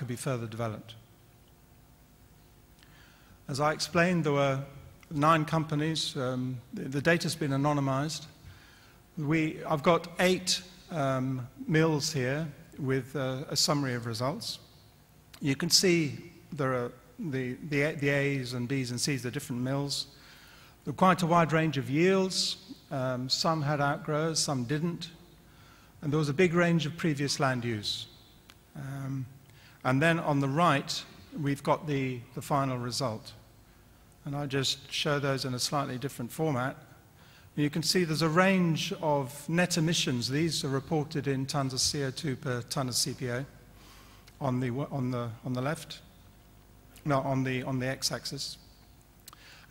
could be further developed. As I explained, there were 9 companies. The data's been anonymized. I've got 8 mills here with a summary of results. You can see there are the A's and B's and C's, the different mills. There were quite a wide range of yields. Some had outgrowers, some didn't. And there was a big range of previous land use. And then on the right, we've got the final result. And I'll just show those in a slightly different format. You can see there's a range of net emissions. These are reported in tons of CO2 per ton of CPO on the left, no, on the x-axis.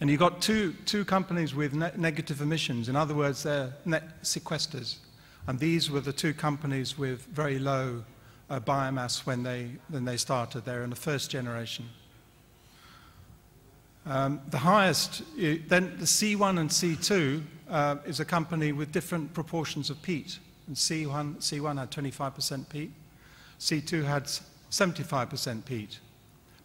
And you've got two companies with negative emissions. In other words, they're net sequesters. And these were the 2 companies with very low biomass when they started. They're in the first generation. The highest, then the C1 and C2 is a company with different proportions of peat. And C1 had 25% peat, C2 had 75% peat.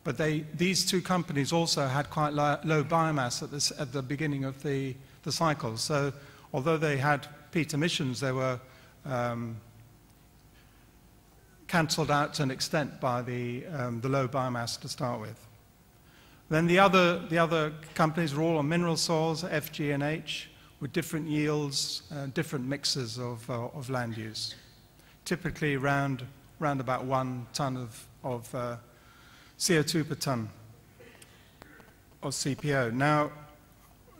But these 2 companies also had quite low biomass at the beginning of the cycle. So although they had peat emissions, they were cancelled out to an extent by the low biomass to start with. Then the other companies were all on mineral soils, F, G, and H, with different yields, different mixes of land use. Typically around about 1 ton of CO2 per ton of CPO. Now,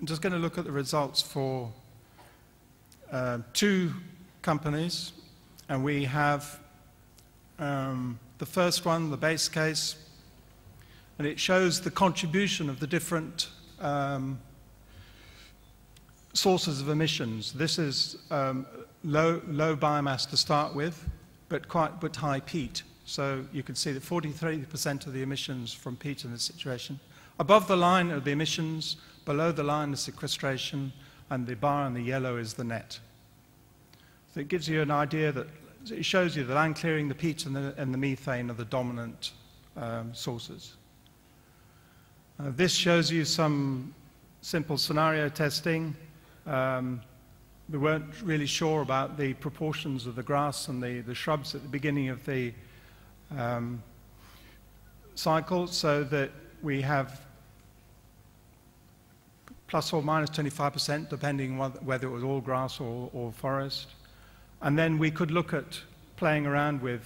I'm just going to look at the results for 2 companies, and we have the first one, the base case, and it shows the contribution of the different sources of emissions. This is low biomass to start with, but high peat. So you can see that 43% of the emissions from peat in this situation. Above the line are the emissions, below the line is sequestration, and the bar in the yellow is the net. So it gives you an idea that it shows you the land clearing, the peat, and the methane are the dominant sources. This shows you some simple scenario testing. We weren't really sure about the proportions of the grass and the shrubs at the beginning of the cycle, so that we have plus or minus 25%, depending whether it was all grass or forest. And then we could look at playing around with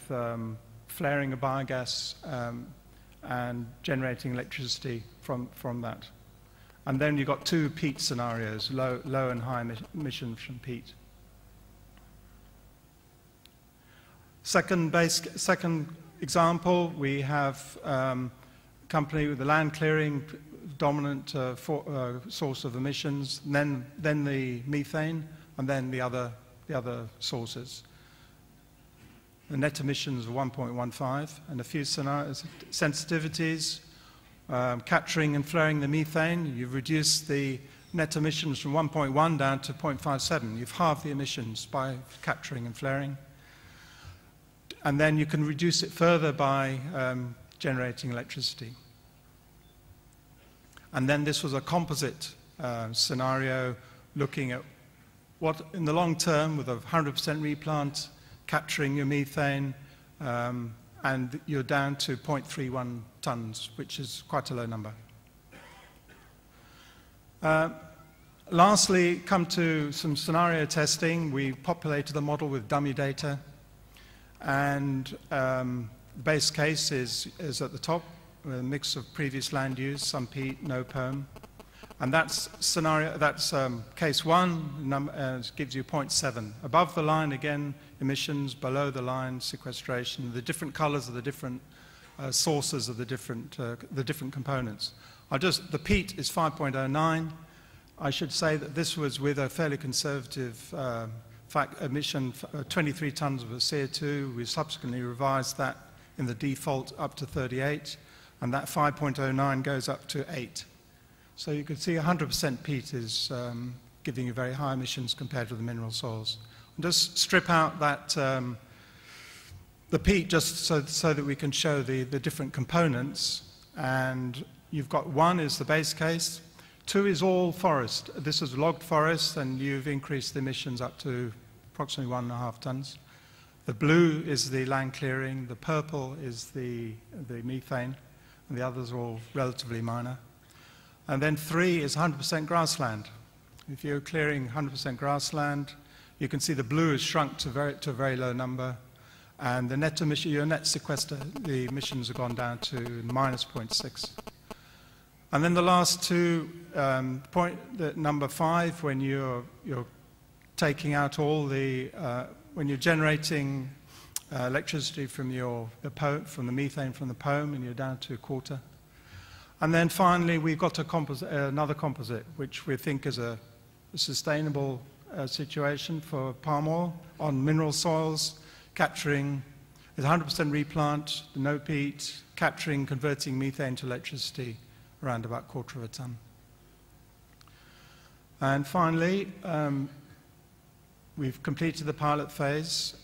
flaring a biogas and generating electricity from that. And then you've got 2 peat scenarios, low and high emissions from peat. Second example, we have a company with the land clearing dominant source of emissions, and then the methane, and then the other sources. The net emissions are 1.15, and a few sensitivities. Capturing and flaring the methane, you've reduced the net emissions from 1.1 down to 0.57. You've halved the emissions by capturing and flaring. And then you can reduce it further by generating electricity. And then this was a composite scenario looking at what, in the long term, with a 100% replant, capturing your methane, and you're down to 0.31 tons, which is quite a low number. Lastly, come to some scenario testing. We populated the model with dummy data, and the base case is at the top, with a mix of previous land use, some peat, no perm. And that's case 1, gives you 0.7. Above the line, again, emissions. Below the line, sequestration. The different colors are the different sources of the different components. The peat is 5.09. I should say that this was with a fairly conservative emission, 23 tons of CO2. We subsequently revised that in the default up to 38, and that 5.09 goes up to 8. So you can see 100% peat is giving you very high emissions compared to the mineral soils. And just strip out that the peat, just so that we can show the different components. And you've got 1 is the base case, 2 is all forest. This is logged forest, and you've increased the emissions up to approximately 1.5 tons. The blue is the land clearing, the purple is the methane, and the others are all relatively minor. And then 3 is 100% grassland. If you're clearing 100% grassland, you can see the blue has shrunk to a very low number, and the net emission, your net sequester, the emissions have gone down to -0.6. And then the last two, number 5, when you're taking out all the, when you're generating electricity from from the methane from the POEM, and you're down to 1/4. And then finally, we've got another composite, which we think is a sustainable situation for palm oil on mineral soils, capturing, is 100% replant, no peat, capturing, converting methane to electricity around about 1/4 ton. And finally, we've completed the pilot phase.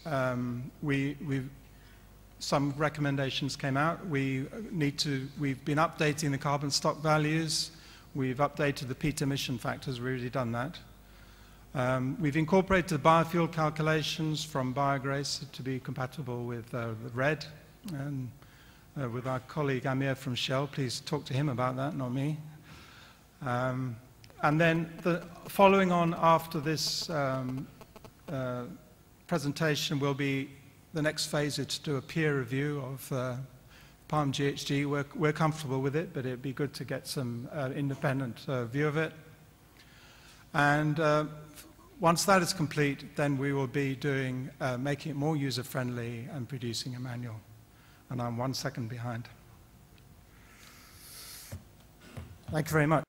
Some recommendations came out. We've been updating the carbon stock values. We've updated the peat emission factors. We've already done that. We've incorporated the biofuel calculations from biograce to be compatible with RED, and with our colleague Amir from Shell. Please talk to him about that, not me. And then following on after this presentation will be the next phase is to do a peer review of Palm GHG. We're comfortable with it, but it'd be good to get some independent view of it. And once that is complete, then we will be doing, making it more user-friendly and producing a manual. And I'm 1 second behind. Thank you very much.